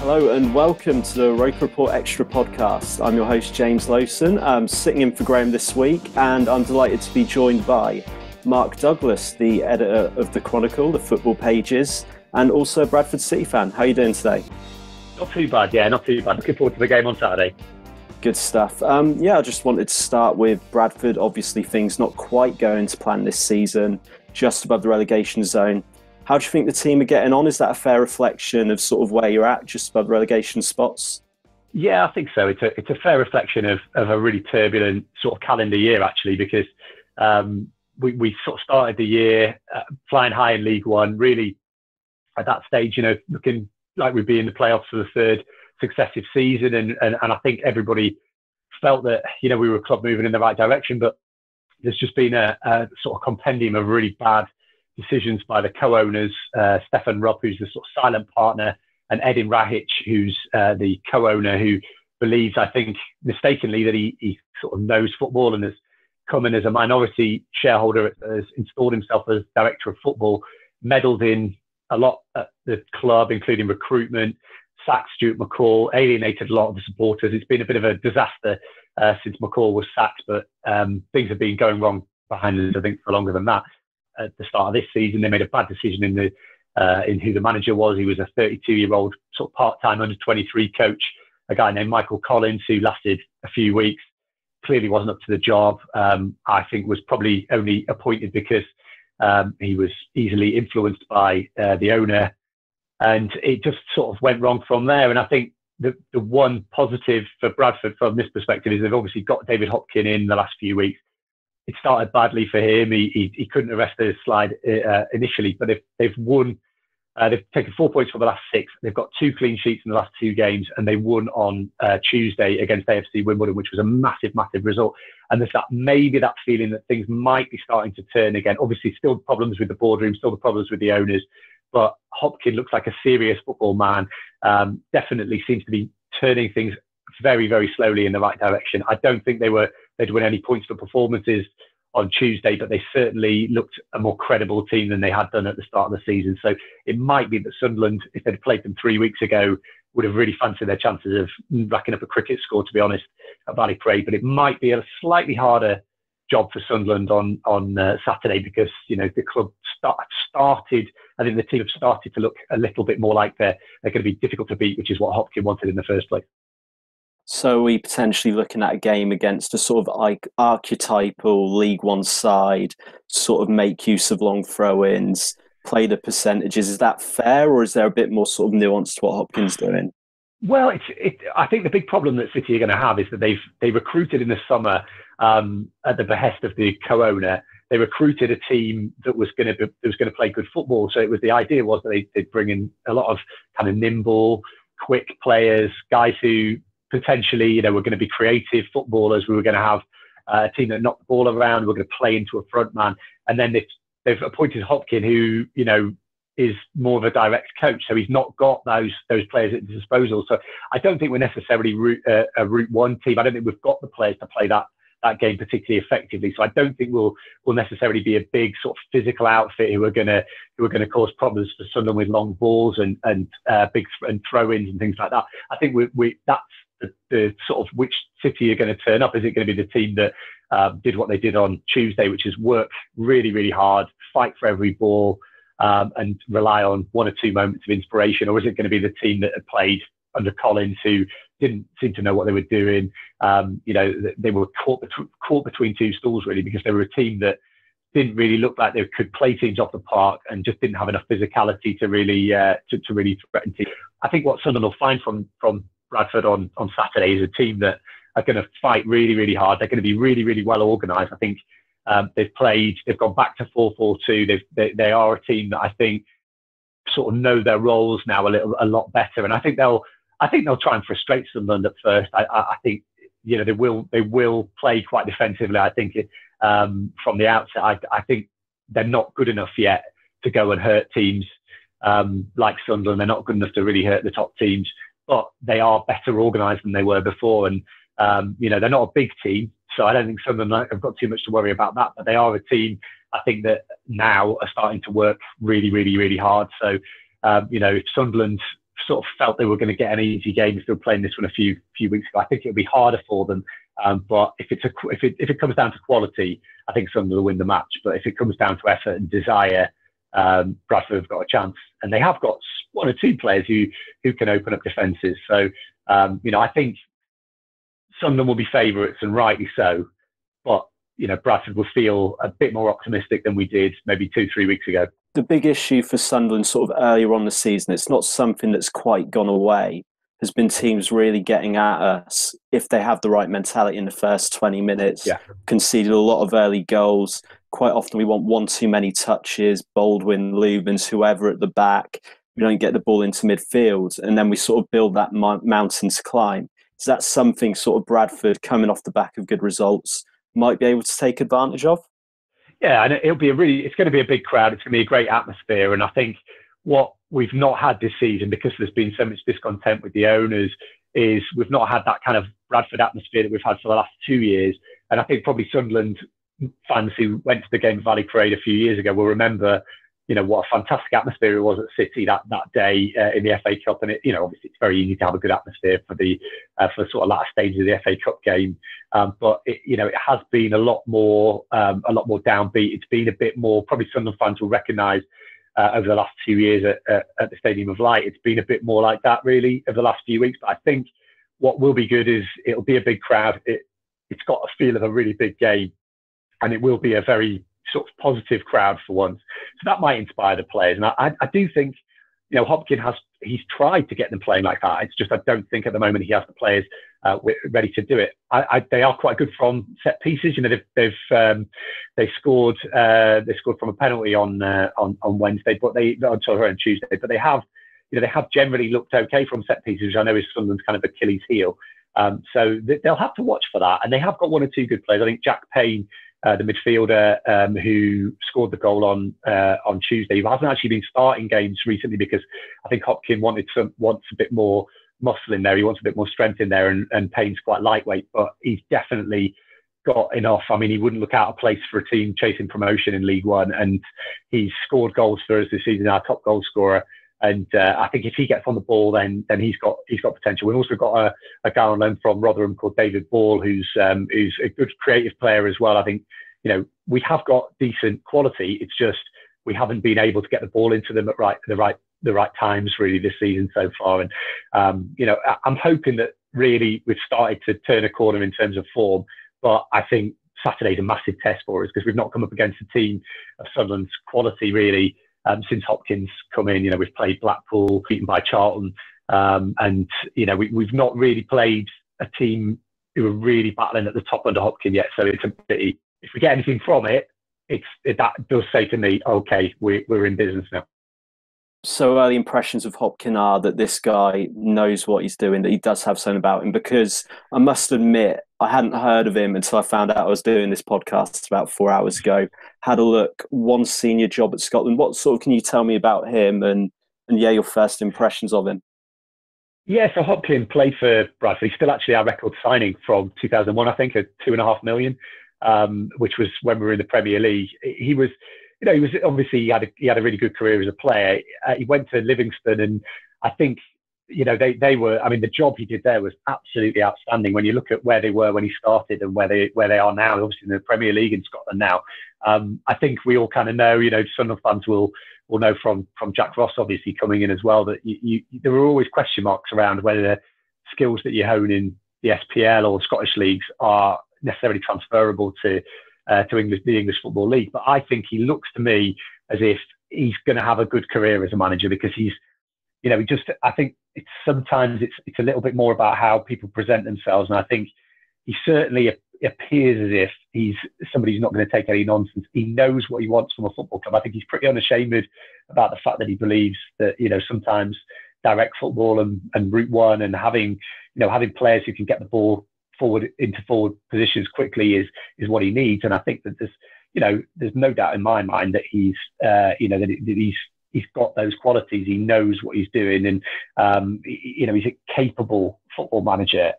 Hello and welcome to the ROKER Report Extra podcast. I'm your host, James Lowson. I'm sitting in for Graham this week, and I'm delighted to be joined by Mark Douglas, the editor of the Chronicle, the football pages, and also a Bradford City fan. How are you doing today? Not too bad, not too bad. Looking forward to the game on Saturday. Good stuff. I just wanted to start with Bradford. Obviously, things not quite going to plan this season, just above the relegation zone. How do you think the team are getting on? Is that a fair reflection of sort of where you're at, just above the relegation spots? Yeah, I think so. It's a fair reflection of a really turbulent sort of calendar year, actually, because we sort of started the year flying high in League One, really at that stage, looking like we'd be in the playoffs for the third successive season. And I think everybody felt that, we were a club moving in the right direction, but there's just been a sort of compendium of really bad decisions by the co-owners, Stefan Rupp, who's the sort of silent partner, and Edin Rahić, who's the co-owner, who believes, I think, mistakenly, that he sort of knows football and has come in as a minority shareholder, has installed himself as director of football, meddled in a lot at the club, including recruitment, sacked Stuart McCall, alienated a lot of the supporters. It's been a bit of a disaster since McCall was sacked, but things have been going wrong behind us, I think, for longer than that. At the start of this season, they made a bad decision in who the manager was. He was a 32-year-old sort of part-time under-23 coach, a guy named Michael Collins, who lasted a few weeks, clearly wasn't up to the job. I think was probably only appointed because he was easily influenced by the owner, and it just sort of went wrong from there. And I think the one positive for Bradford from this perspective is they've obviously got David Hopkin in the last few weeks. It started badly for him. He couldn't arrest the slide initially, but they've won. They've taken 4 points from the last 6. They've got 2 clean sheets in the last 2 games, and they won on Tuesday against AFC Wimbledon, which was a massive, massive result. And there's maybe that feeling that things might be starting to turn again. Obviously, still problems with the boardroom, still the problems with the owners, but Hopkin looks like a serious football man. Definitely seems to be turning things very, very slowly in the right direction. I don't think they'd win any points for performances on Tuesday, but they certainly looked a more credible team than they had done at the start of the season. So it might be that Sunderland, if they'd played them 3 weeks ago, would have really fancied their chances of racking up a cricket score, to be honest, at Valley Parade. But it might be a slightly harder job for Sunderland on Saturday, because the club started. I think the team have started to look a little bit more like they're going to be difficult to beat, which is what Hopkin wanted in the first place. So are we potentially looking at a game against a sort of archetypal League One side, sort of make use of long throw-ins, play the percentages? Is that fair, or is there a bit more sort of nuance to what Hopkin's doing? Well, I think the big problem that City are going to have is that they recruited in the summer at the behest of the co-owner. They recruited a team that was going to play good football. So the idea was that they'd bring in a lot of kind of nimble, quick players, guys who potentially, were going to be creative footballers. We were going to have a team that knocked the ball around. We're going to play into a front man. And then they've appointed Hopkin, who, is more of a direct coach. So he's not got those players at his disposal. So I don't think we're necessarily a Route 1 team. I don't think we've got the players to play that game particularly effectively. So I don't think we'll necessarily be a big sort of physical outfit who are going to cause problems for Sunderland with long balls and big throw-ins and things like that. I think that's the sort of which City are going to turn up. Is it going to be the team that did what they did on Tuesday, which is work really, really hard, fight for every ball, and rely on 1 or 2 moments of inspiration? Or is it going to be the team that had played under Collins, who didn't seem to know what they were doing? They were caught between 2 stools, really, because they were a team that didn't really look like they could play teams off the park and just didn't have enough physicality to really threaten teams. I think what Sunderland will find from Bradford on Saturday is a team that are going to fight really, really hard. They're going to be really, really well organised. I think they've gone back to 4-4-2. They are a team that I think sort of know their roles now a lot better. And I think they'll try and frustrate Sunderland at first. I think they will play quite defensively. I think from the outset, I think they're not good enough yet to go and hurt teams like Sunderland. They're not good enough to really hurt the top teams, but they are better organised than they were before. And they're not a big team, so I don't think Sunderland have got too much to worry about that. But they are a team, I think, that now are starting to work really, really, really hard. So if Sunderland sort of felt they were going to get an easy game if they were playing this one a few weeks ago. I think it'll be harder for them. But if it comes down to quality, I think Sunderland will win the match. But if it comes down to effort and desire, Bradford have got a chance, and they have got one or two players who can open up defences. So I think Sunderland will be favourites, and rightly so. But Bradford will feel a bit more optimistic than we did maybe 2-3 weeks ago. The big issue for Sunderland sort of earlier on the season, it's not something that's quite gone away, has been teams really getting at us if they have the right mentality in the first 20 minutes. Yeah. Conceded a lot of early goals. Quite often we want one too many touches, Baldwin, Lubens, whoever at the back. We don't get the ball into midfield, and then we sort of build that mountain to climb. Is that something sort of Bradford, coming off the back of good results, might be able to take advantage of? Yeah, and it's going to be a big crowd. It's going to be a great atmosphere. And I think what we've not had this season, because there's been so much discontent with the owners, is we've not had that kind of Bradford atmosphere that we've had for the last 2 years. And I think probably Sunderland fans who went to the game at Valley Parade a few years ago will remember, what a fantastic atmosphere it was at City that day in the FA Cup. And obviously it's very easy to have a good atmosphere for the sort of last stages of the FA Cup game. But it has been a lot more downbeat. It's been a bit more. Probably Sunderland fans will recognise over the last 2 years at the Stadium of Light, it's been a bit more like that really over the last few weeks. But I think what will be good is it'll be a big crowd. It's got a feel of a really big game, and it will be a very sort of positive crowd for once. So that might inspire the players. And I do think, Hopkin he's tried to get them playing like that. It's just I don't think at the moment he has the players ready to do it. They are quite good from set pieces. They scored from a penalty on Wednesday, on Tuesday. But they have generally looked okay from set pieces, which I know is Sunderland's kind of Achilles heel. So they'll have to watch for that. And they have got one or two good players. I think Jack Payne, the midfielder who scored the goal on Tuesday, he hasn't actually been starting games recently because I think Hopkin wants a bit more muscle in there. He wants a bit more strength in there, and Payne's quite lightweight, but he's definitely got enough. I mean, he wouldn't look out of place for a team chasing promotion in League One, and he's scored goals for us this season, our top goal scorer. And I think if he gets on the ball, then he's got potential. We've also got a guy on loan from Rotherham called David Ball, who's a good creative player as well. I think we have got decent quality. It's just we haven't been able to get the ball into them at the right times really this season so far. And I'm hoping that really we've started to turn a corner in terms of form. But I think Saturday's a massive test for us because we've not come up against a team of Sunderland's quality really. Since Hopkins come in, we've played Blackpool, beaten by Charlton, and we've not really played a team who are really battling at the top under Hopkins yet. So it's a pity. If we get anything from it, that does say to me, okay, we're in business now. So early impressions of Hopkin are that this guy knows what he's doing, that he does have something about him, because I must admit, I hadn't heard of him until I found out I was doing this podcast about 4 hours ago. Had a look, one senior job at Scotland. What sort of can you tell me about him and your first impressions of him? Yeah, so Hopkin played for Bradford. He's still actually our record signing from 2001, I think, at $2.5 million, which was when we were in the Premier League. He was obviously he had a really good career as a player. He went to Livingston, and I think they were. I mean, the job he did there was absolutely outstanding. When you look at where they were when he started and where they are now, obviously in the Premier League in Scotland now. I think we all kind of know. Sunderland fans will know from Jack Ross obviously coming in as well that there were always question marks around whether the skills that you hone in the SPL or Scottish leagues are necessarily transferable to the English Football League. But I think he looks to me as if he's going to have a good career as a manager because he's, I think sometimes it's a little bit more about how people present themselves. And I think he certainly appears as if he's somebody who's not going to take any nonsense. He knows what he wants from a football club. I think he's pretty unashamed about the fact that he believes that, sometimes direct football and Route One and having players who can get the ball into forward positions quickly is what he needs. And I think that there's no doubt in my mind that he's got those qualities. He knows what he's doing, and he's a capable football manager.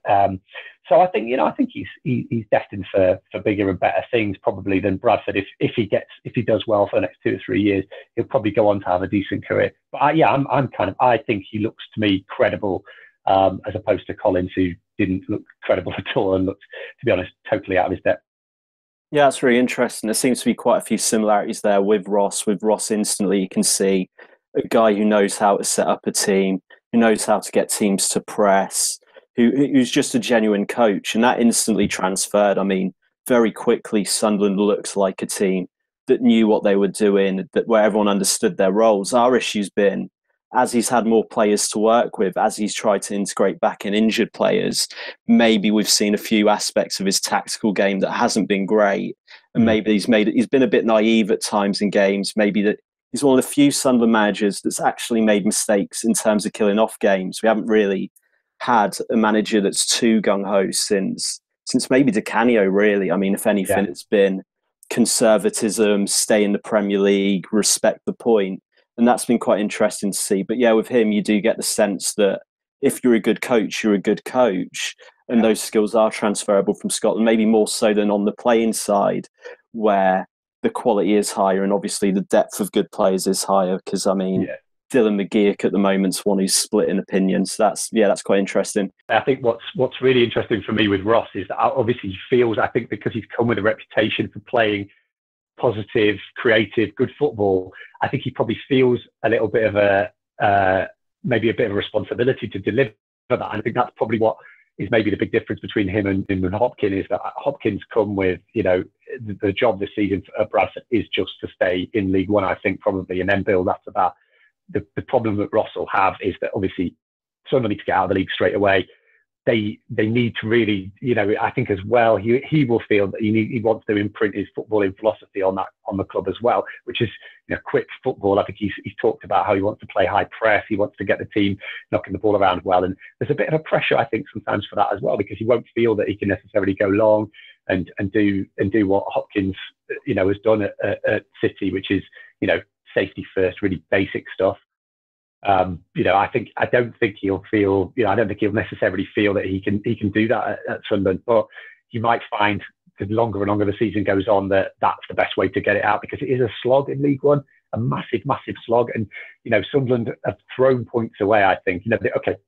So I think he's destined for bigger and better things probably than Bradford. If he does well for the next 2 or 3 years, he'll probably go on to have a decent career. But I think he looks to me credible, as opposed to Collins, who didn't look credible at all and looked, to be honest, totally out of his depth. Yeah, that's really interesting. There seems to be quite a few similarities there with Ross. With Ross, instantly you can see a guy who knows how to set up a team, who knows how to get teams to press, who's just a genuine coach, and that instantly transferred. I mean, very quickly, Sunderland looks like a team that knew what they were doing, that where everyone understood their roles. Our issue's been, as he's had more players to work with, as he's tried to integrate back in injured players, maybe we've seen a few aspects of his tactical game that hasn't been great. And maybe he's been a bit naive at times in games. Maybe that he's one of the few Sunderland managers that's actually made mistakes in terms of killing off games. We haven't really had a manager that's too gung-ho since maybe Di Canio, really. I mean, if anything, It's been conservatism, stay in the Premier League, respect the point. And that's been quite interesting to see. But yeah, with him, you do get the sense that if you're a good coach, you're a good coach. And those skills are transferable from Scotland, maybe more so than on the playing side, where the quality is higher and obviously the depth of good players is higher. Because, I mean, Dylan McGeoch at the moment's one who's split in opinions. That's quite interesting. I think what's really interesting for me with Ross is that obviously he feels, I think, because he's come with a reputation for playing positive, creative, good football, I think he probably feels a little bit of maybe a bit of a responsibility to deliver that. And I think that's probably what is maybe the big difference between him and Hopkins, is that Hopkins come with, the job this season at Bradford is just to stay in League One, I think, probably, and then build after that. The problem that Ross will have is that obviously someone needs to get out of the league straight away. They need to really, I think as well, he will feel that he wants to imprint his footballing philosophy on the club as well, which is quick football. I think he's talked about how he wants to play high press. He wants to get the team knocking the ball around well, and there's a bit of a pressure, I think, sometimes for that as well, because he won't feel that he can necessarily go long and do what Hopkins has done at City, which is safety first, really basic stuff. I don't think he'll feel, I don't think he'll necessarily feel that he can do that at Sunderland, but you might find the longer and longer the season goes on that that's the best way to get it out, because it is a slog in League One, a massive, massive slog. And, Sunderland have thrown points away, I think.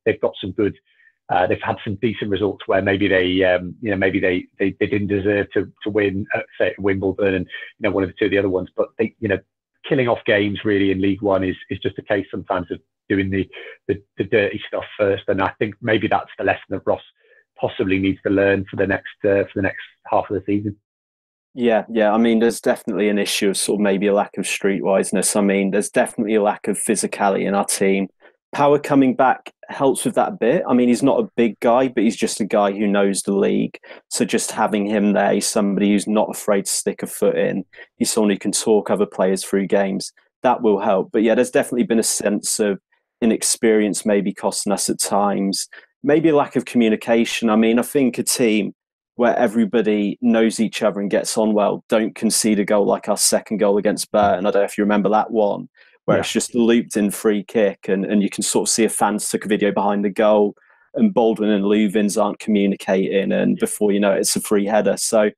They've got some good, they've had some decent results where maybe they didn't deserve to win, say, Wimbledon and, one of the two of the other ones, but they, killing off games really in League One is just a case sometimes of doing the dirty stuff first. And I think maybe that's the lesson that Ross possibly needs to learn for the next half of the season. Yeah. I mean, there's definitely an issue of sort of maybe a lack of streetwiseness. I mean, there's definitely a lack of physicality in our team. Power coming back helps with that a bit. I mean, he's not a big guy, but he's just a guy who knows the league. So just having him there, he's somebody who's not afraid to stick a foot in. He's someone who can talk other players through games. That will help. But yeah, there's definitely been a sense of inexperience maybe costing us at times. Maybe a lack of communication. I mean, I think a team where everybody knows each other and gets on well don't concede a goal like our second goal against Burton. I don't know if you remember that one, where it's just a looped in free kick and you can sort of see a fan took a video behind the goal and Baldwin and Luvins aren't communicating, and before you know it, it's a free header. So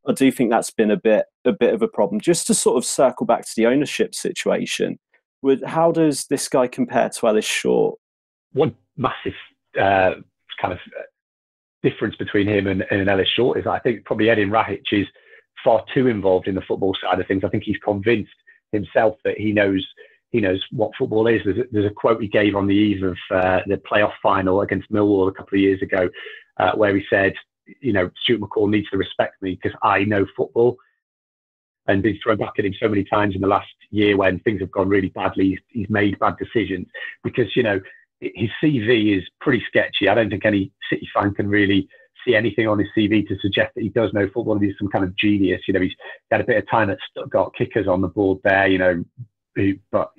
I do think that's been a bit of a problem. Just to sort of circle back to the ownership situation, how does this guy compare to Ellis Short? One massive kind of difference between him and Ellis Short is I think probably Rahić is far too involved in the football side of things. I think he's convinced himself that he knows what football is. There's a quote he gave on the eve of the playoff final against Millwall a couple of years ago, where he said, Stuart McCall needs to respect me because I know football. And been thrown back at him so many times in the last year when things have gone really badly. He's made bad decisions because, his CV is pretty sketchy. I don't think any City fan can really see anything on his CV to suggest that he does know football. He's some kind of genius. He's had a bit of time at Stuttgart Kickers on the board there, but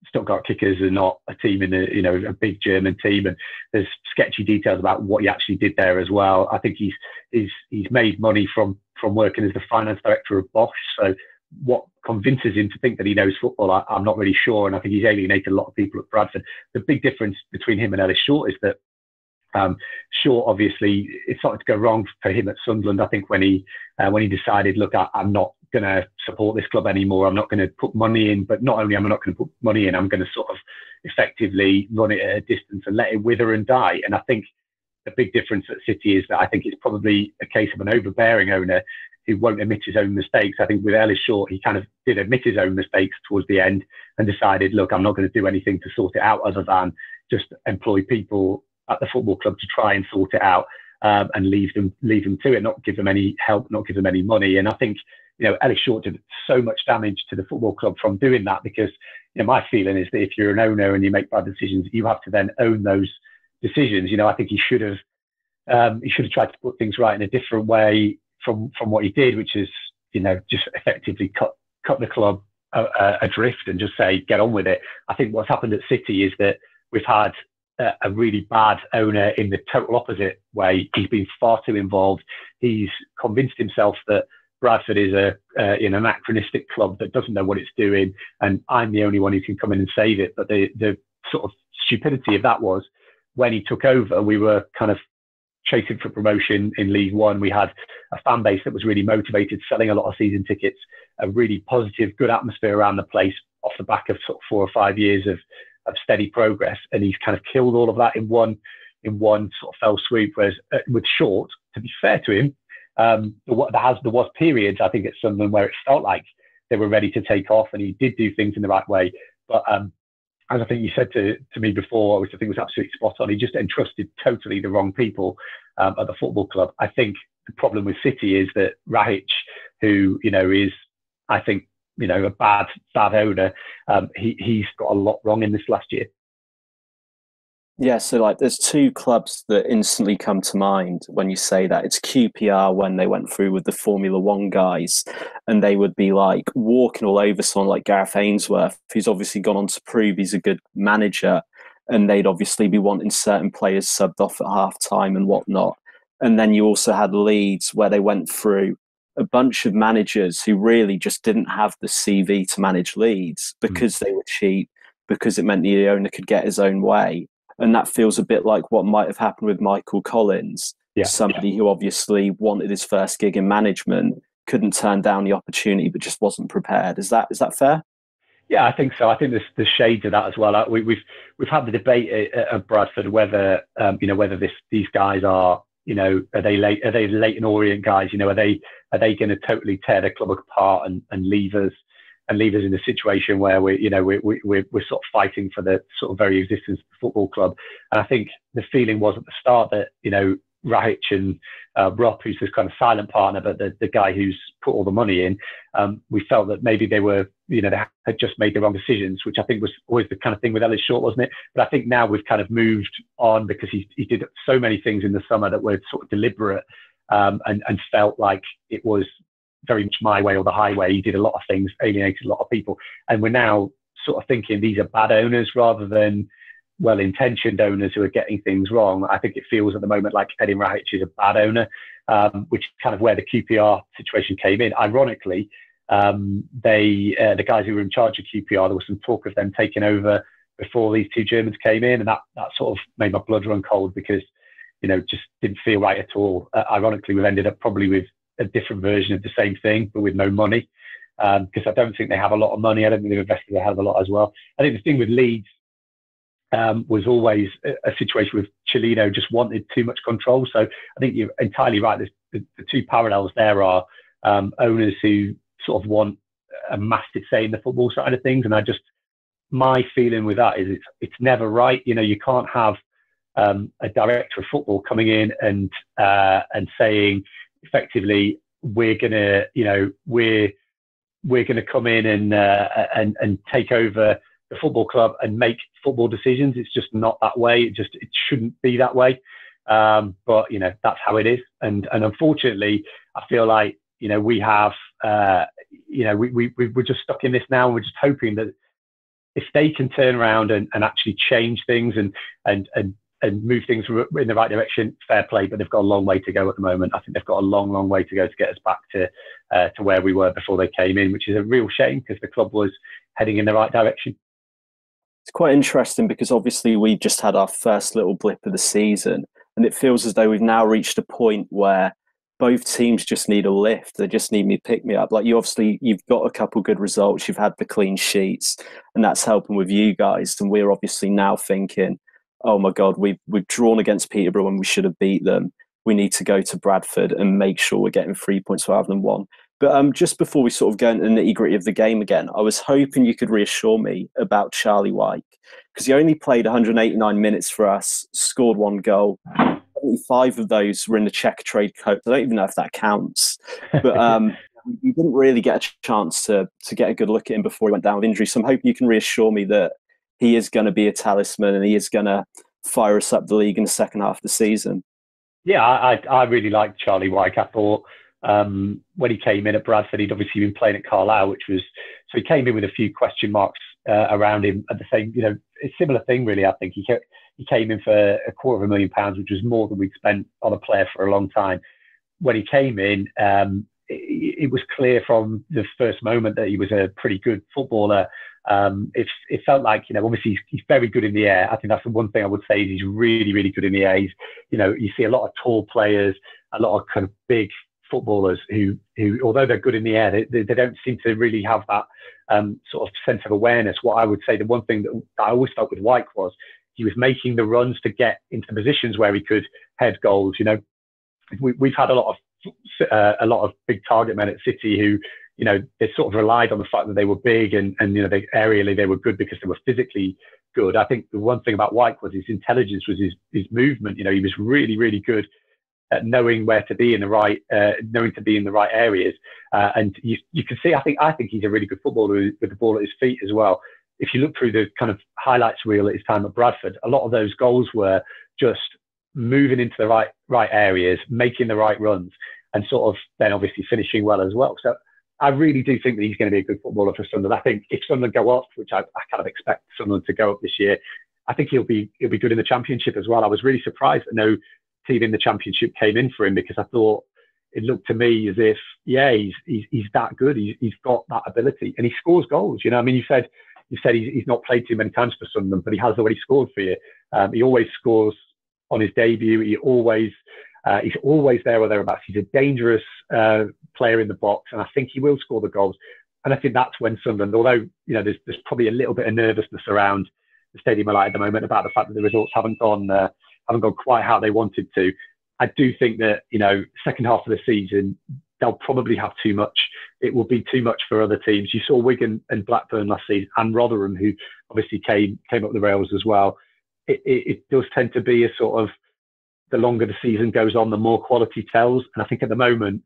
Stuttgart Kickers are not a team in a big German team, and there's sketchy details about what he actually did there as well. I think he's made money from working as the finance director of Bosch. So what convinces him to think that he knows football, I'm not really sure, and I think he's alienated a lot of people at Bradford. The big difference between him and Ellis Short is that Short, obviously, it started to go wrong for him at Sunderland. I think when he decided, look, I'm not going to support this club anymore. I'm not going to put money in, but not only am I not going to put money in, I'm going to sort of effectively run it at a distance and let it wither and die. And I think the big difference at City is that I think it's probably a case of an overbearing owner who won't admit his own mistakes. I think with Ellis Short, he kind of did admit his own mistakes towards the end and decided, look, I'm not going to do anything to sort it out other than just employ people at the football club to try and sort it out, and leave them to it, not give them any help, not give them any money. And I think, Ellis Short did so much damage to the football club from doing that, because, my feeling is that if you're an owner and you make bad decisions, you have to then own those decisions. I think he should have tried to put things right in a different way from what he did, which is, just effectively cut the club adrift and just say, get on with it. I think what's happened at City is that we've had a really bad owner in the total opposite way. He's been far too involved. He's convinced himself that Bradford is an anachronistic club that doesn't know what it's doing, and I'm the only one who can come in and save it. But the sort of stupidity of that was, when he took over, we were kind of chasing for promotion in League One. We had a fan base that was really motivated, selling a lot of season tickets, a really positive, good atmosphere around the place off the back of sort of 4 or 5 years of steady progress. And he's kind of killed all of that in one sort of fell swoop. Whereas with Short, to be fair to him, there was periods, I think, at Sunderland where it felt like they were ready to take off, and he did do things in the right way. But as I think you said to me before, which I think was absolutely spot on, he just entrusted totally the wrong people at the football club. I think the problem with City is that Rahić, who is, I think, a bad owner, he's got a lot wrong in this last year. Yeah, so there's two clubs that instantly come to mind when you say that. It's QPR when they went through with the Formula One guys, and they would be walking all over someone like Gareth Ainsworth, who's obviously gone on to prove he's a good manager, and they'd obviously be wanting certain players subbed off at half time and whatnot. And then you also had Leeds, where they went through a bunch of managers who really just didn't have the CV to manage Leeds because they were cheap, because it meant the owner could get his own way. And that feels a bit like what might have happened with Michael Collins, somebody who obviously wanted his first gig in management, couldn't turn down the opportunity, but just wasn't prepared. Is that fair? Yeah, I think so. I think there's shades of that as well. We've had the debate at Bradford whether these guys are they Leyton Orient guys? Are they going to totally tear the club apart and leave us in a situation where we're sort of fighting for the sort of very existence of the football club? And I think the feeling was at the start that Rahić and Rob, who's this kind of silent partner, but the guy who's put all the money in, we felt that maybe they were they had just made the wrong decisions, which I think was always the kind of thing with Ellis Short, wasn't it? But I think now we've kind of moved on, because he did so many things in the summer that were sort of deliberate, and felt like it was very much my way or the highway. He did a lot of things, alienated a lot of people, and we're now sort of thinking these are bad owners rather than well-intentioned owners who are getting things wrong. I think it feels at the moment like Edin Rahić is a bad owner, which is kind of where the QPR situation came in. Ironically, the guys who were in charge of QPR, there was some talk of them taking over before these two Germans came in, and that sort of made my blood run cold, because just didn't feel right at all. Ironically, we've ended up probably with a different version of the same thing, but with no money, because I don't think they have a lot of money. I don't think they've invested a hell of a lot as well. I think the thing with Leeds was always a situation with Chilino just wanted too much control. So I think you're entirely right. The two parallels there are owners who sort of want a massive say in the football side of things, and my feeling with that is it's never right. You can't have a director of football coming in and saying effectively, we're gonna come in and take over the football club and make football decisions. It's just not that way. It shouldn't be that way. But that's how it is. And unfortunately, I feel like we have we're just stuck in this now, and we're just hoping that if they can turn around and actually change things and move things in the right direction, fair play. But they've got a long way to go at the moment. I think they've got a long way to go to get us back to where we were before they came in, which is a real shame, because the club was heading in the right direction. It's quite interesting, because obviously we just had our first little blip of the season, And it feels as though we've now reached a point where both teams just need a lift. They just need me to pick me up. Like you've got a couple good results. You've had the clean sheets, and that's helping with you guys. And we're obviously now thinking, oh my God, we've drawn against Peterborough when we should have beat them. We need to go to Bradford and make sure we're getting 3 points rather than one. But just before we sort of go into the nitty-gritty of the game again, I was hoping you could reassure me about Charlie White, because he only played 189 minutes for us, scored 1 goal. 5 of those were in the check trade coat. I don't even know if that counts. But we didn't really get a chance to get a good look at him before he went down with injury. So I'm hoping you can reassure me that he is going to be a talisman and he is going to fire us up the league in the second half of the season. Yeah, I really liked Charlie White. I thought when he came in at Bradford, he'd obviously been playing at Carlisle, so he came in with a few question marks around him. At the same, a similar thing really. I think he came in for £250,000, which was more than we'd spent on a player for a long time. When he came in, it was clear from the first moment that he was a pretty good footballer. It felt like, obviously he's very good in the air. I think that's the one thing I would say is he's really, really good in the air. You see a lot of tall players, a lot of kind of big footballers who although they're good in the air, they don't seem to really have that sort of sense of awareness. What I would say, the one thing that I always felt with White was he was making the runs to get into positions where he could head goals. We've had a lot of big target men at City who, they sort of relied on the fact that they were big and they aerially they were good because they were physically good. I think the one thing about White was his intelligence, was his movement. He was really, really good at knowing where to be in the right, areas. And you can see, I think he's a really good footballer with the ball at his feet as well. If you look through the kind of highlights reel at his time at Bradford, a lot of those goals were just moving into the right areas, making the right runs, and sort of then obviously finishing well as well. So I really do think that he's going to be a good footballer for Sunderland. I think if Sunderland go up, which I kind of expect Sunderland to go up this year, I think he'll be good in the Championship as well. I was really surprised that no team in the Championship came in for him, because I thought it looked to me as if, he's that good. He's got that ability, and he scores goals. You said he's not played too many times for Sunderland, but he has already scored for you. He always scores on his debut. He's always there or thereabouts. He's a dangerous player in the box, and I think he will score the goals. And I think that's when Sunderland, although there's probably a little bit of nervousness around the Stadium at the moment about the fact that the results haven't gone quite how they wanted to. I do think that second half of the season they'll probably have too much. It will be too much for other teams. You saw Wigan and Blackburn last season, and Rotherham, who obviously came up the rails as well. It does tend to be a sort of, the longer the season goes on, the more quality tells. And I think at the moment,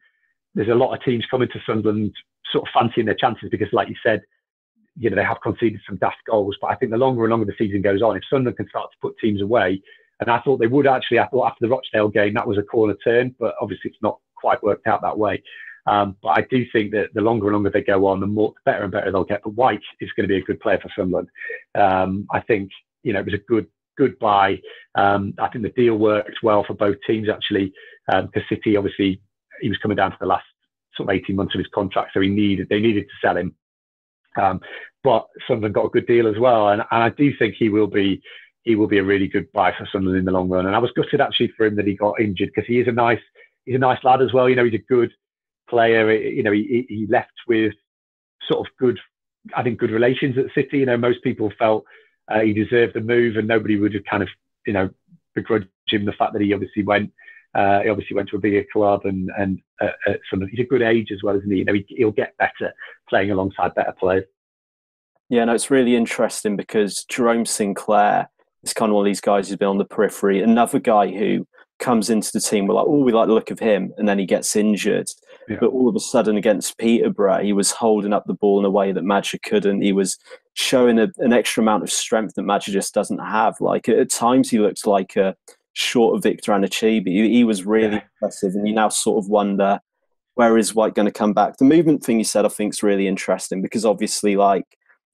there's a lot of teams coming to Sunderland sort of fancying their chances because, like you said, they have conceded some daft goals. But I think the longer and longer the season goes on, if Sunderland can start to put teams away, and I thought they would actually, I thought after the Rochdale game, that was a corner turn, but obviously it's not quite worked out that way. But I do think that the longer and longer they go on, the better and better they'll get. But White is going to be a good player for Sunderland. I think, it was a good buy. I think the deal worked well for both teams, actually, because City, obviously, he was coming down to the last sort of 18 months of his contract, so they needed to sell him. But Sunderland got a good deal as well, and I do think he will be a really good buy for Sunderland in the long run. And I was gutted actually for him that he got injured, because he's a nice lad as well. He's a good player. He left with sort of good relations at City. Most people felt he deserved the move, and nobody would have kind of begrudged him the fact that he obviously went. He obviously went to a bigger club, and he's a good age as well, isn't he? He'll get better playing alongside better players. Yeah, no, it's really interesting because Jerome Sinclair is kind of one of these guys who's been on the periphery. Another guy who comes into the team, we're like, we like the look of him, and then he gets injured. Yeah. But all of a sudden against Peterborough, he was holding up the ball in a way that Madger couldn't. He was showing an extra amount of strength that Madger just doesn't have. Like at times he looked like a short of Victor Anichebe. He was really impressive, and you now sort of wonder, where is White going to come back? The movement thing you said, I think, is really interesting, because obviously, like,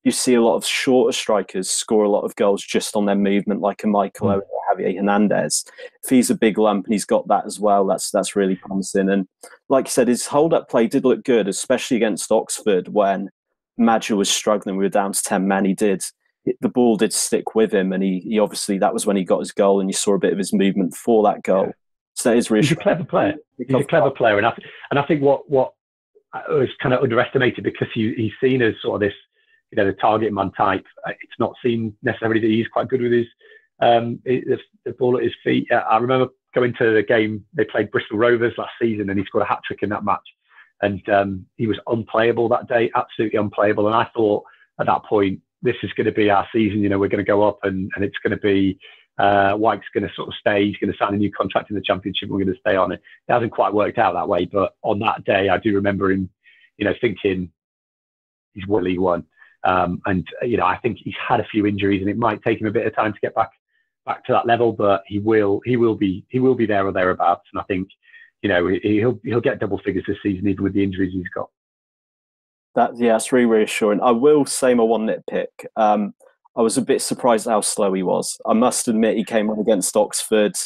you see a lot of shorter strikers score a lot of goals just on their movement, like a Michael Owen or Javier Hernandez. If he's a big lump and he's got that as well, that's really promising. And like you said, his hold-up play did look good, especially against Oxford when Madger was struggling. We were down to 10 men. He did the ball did stick with him, and he obviously, that was when he got his goal, and you saw a bit of his movement for that goal. Yeah. So that is really. He's a clever player. He's a clever player, and I think what was kind of underestimated, because he's seen as sort of this, the target man type. It's not seen necessarily that he's quite good with his the ball at his feet. I remember going to the game, they played Bristol Rovers last season, and he scored a hat-trick in that match. And he was unplayable that day, absolutely unplayable. And I thought at that point, this is going to be our season. We're going to go up, and it's going to be White's going to sort of stay. He's going to sign a new contract in the Championship. We're going to stay on it. It hasn't quite worked out that way. But on that day, I do remember him, thinking he's won League One. And I think he's had a few injuries, and it might take him a bit of time to get back to that level. But he will be there or thereabouts. And I think he'll get double figures this season, even with the injuries he's got. That's really reassuring. I will say my one nitpick. I was a bit surprised how slow he was. I must admit, he came on against Oxford.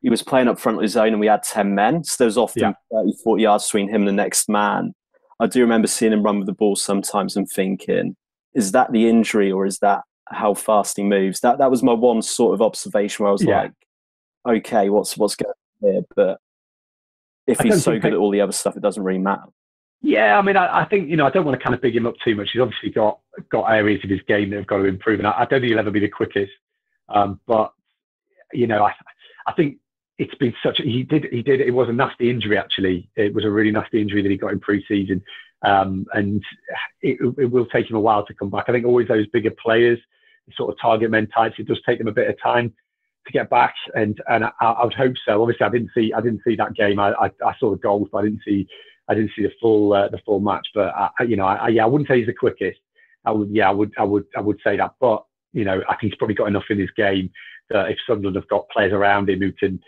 He was playing up front of his own, and we had 10 men. So there was often 30, 40 yards between him and the next man. I do remember seeing him run with the ball sometimes and thinking, is that the injury, or is that how fast he moves? That was my one sort of observation where I was like, okay, what's going on here? But if he's so good at all the other stuff, it doesn't really matter. Yeah, I mean, I think, I don't want to kind of big him up too much. He's obviously got areas of his game that have got to improve, and I don't think he'll ever be the quickest. But, I think it's been it was a nasty injury, actually. It was a really nasty injury that he got in pre-season. And it will take him a while to come back. I think always those bigger players, sort of target men types, it does take them a bit of time to get back. And I would hope so. Obviously, I didn't see that game. I saw the goals, but I didn't see the full match. But I wouldn't say he's the quickest. I would say that. But I think he's probably got enough in his game that if Sunderland have got players around him who can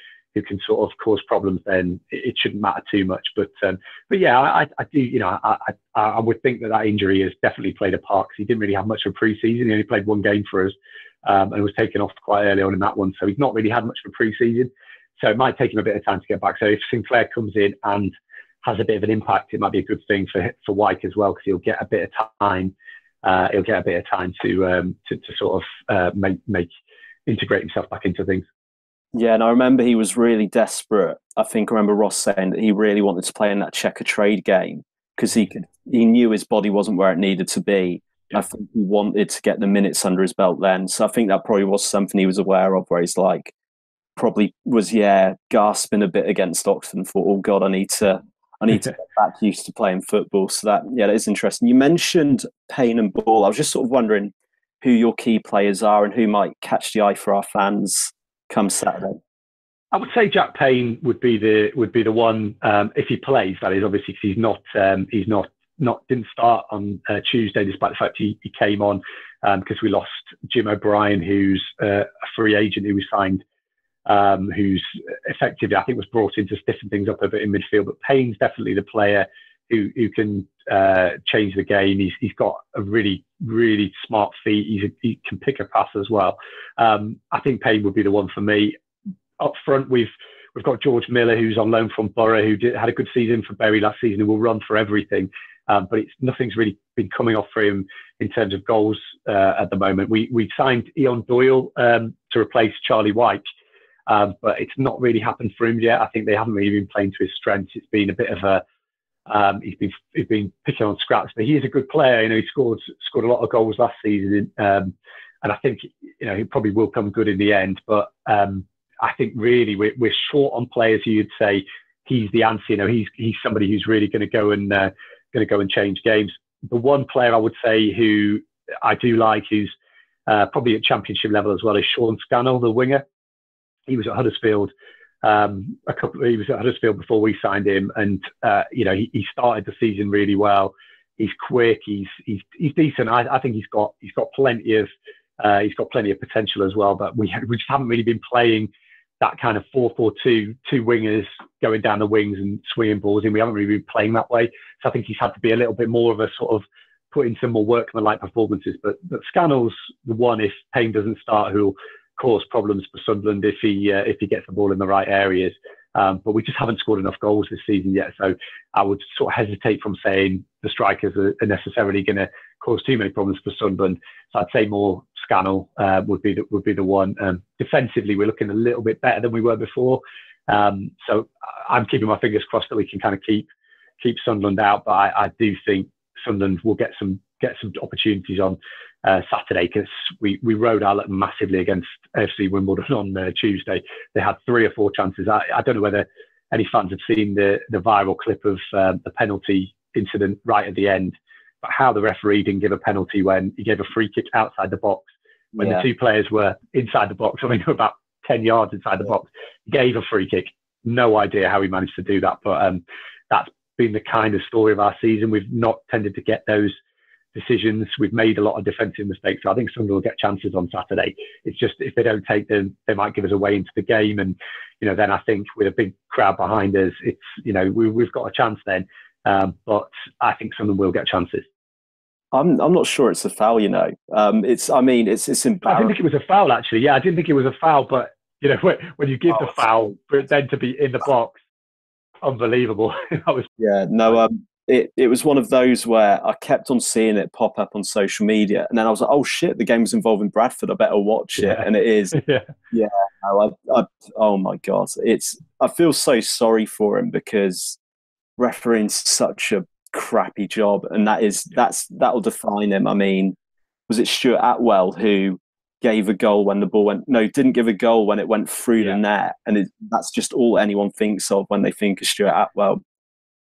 sort of cause problems, then it shouldn't matter too much. But yeah, I do. I would think that injury has definitely played a part, because he didn't really have much of a pre-season. He only played one game for us, and was taken off quite early on in that one. So he's not really had much of a pre-season. So it might take him a bit of time to get back. So if Sinclair comes in and has a bit of an impact, it might be a good thing for White as well, because he'll get a bit of time. He'll get a bit of time to sort of integrate himself back into things. Yeah, and I remember he was really desperate. I remember Ross saying that he really wanted to play in that checker trade game, because he knew his body wasn't where it needed to be. Yeah. I think he wanted to get the minutes under his belt then. So I think that probably was something he was aware of, where he's like, probably was gasping a bit against Oxford and thought, oh God, I need to get back used to playing football. So that is interesting. You mentioned Payne and Ball. I was just sort of wondering who your key players are and who might catch the eye for our fans come Saturday. I would say Jack Payne would be the one, if he plays. That is, obviously, because didn't start on Tuesday, despite the fact he came on, because we lost Jim O'Brien, who's a free agent who was signed, who's effectively, I think, was brought in to stiffen things up a bit in midfield. But Payne's definitely the player who can change the game. He's got a really, really smart feet. He can pick a pass as well. I think Payne would be the one for me. Up front, we've got George Miller, who's on loan from Borough, who had a good season for Bury last season, who will run for everything. But nothing's really been coming off for him in terms of goals at the moment. We signed Ian Doyle to replace Charlie White, but it's not really happened for him yet. I think they haven't really been playing to his strengths. It's been a bit of a he's been picking on scraps, but he is a good player. He scored a lot of goals last season, and I think he probably will come good in the end. But I think really we're short on players who you'd say he's the answer. He's somebody who's really going to go and change games. The one player I would say who I do like, who's probably at Championship level as well, is Sean Scannell, the winger. He was at Huddersfield. He was at Huddersfield before we signed him, and he started the season really well. He's quick. He's decent. I think he's got plenty of potential as well. But we just haven't really been playing that kind of 4-4-2, two wingers going down the wings and swinging balls in. We haven't really been playing that way. So I think he's had to be a little bit more of a sort of put in some more workmanlike performances. But Scannell's the one, if Payne doesn't start, who'll cause problems for Sunderland if he gets the ball in the right areas. But we just haven't scored enough goals this season yet. So I would sort of hesitate from saying the strikers are necessarily going to cause too many problems for Sunderland. So I'd say more Scannell would be the one. Defensively, we're looking a little bit better than we were before. So I'm keeping my fingers crossed that we can kind of keep Sunderland out. But I do think Sunderland will get some opportunities on Saturday, because we rode our luck massively against AFC Wimbledon on Tuesday. They had 3 or 4 chances. I don't know whether any fans have seen the viral clip of the penalty incident right at the end, but how the referee didn't give a penalty when he gave a free kick outside the box when the 2 players were inside the box. I mean, they were about 10 yards inside the box. He gave a free kick. No idea how he managed to do that, but that's been the kind of story of our season. We've not tended to get those decisions. We've made a lot of defensive mistakes. So I think Sunderland will get chances on Saturday. It's just, if they don't take them, they might give us away into the game. And, then I think with a big crowd behind us, it's, we've got a chance then. But I think Sunderland will get chances. I'm not sure it's a foul, it's embarrassing. I didn't think it was a foul, actually. Yeah, I didn't think it was a foul, but, when you give the foul, but then to be in the box, unbelievable. It was one of those where I kept on seeing it pop up on social media, and then I was like, oh shit, the game was involving Bradford, I better watch it. And it is. Oh my God. I feel so sorry for him, because refereeing such a crappy job, and that'll define him. I mean, was it Stuart Atwell who gave a goal when the ball went? No, didn't give a goal when it went through the net, and that's just all anyone thinks of when they think of Stuart Atwell.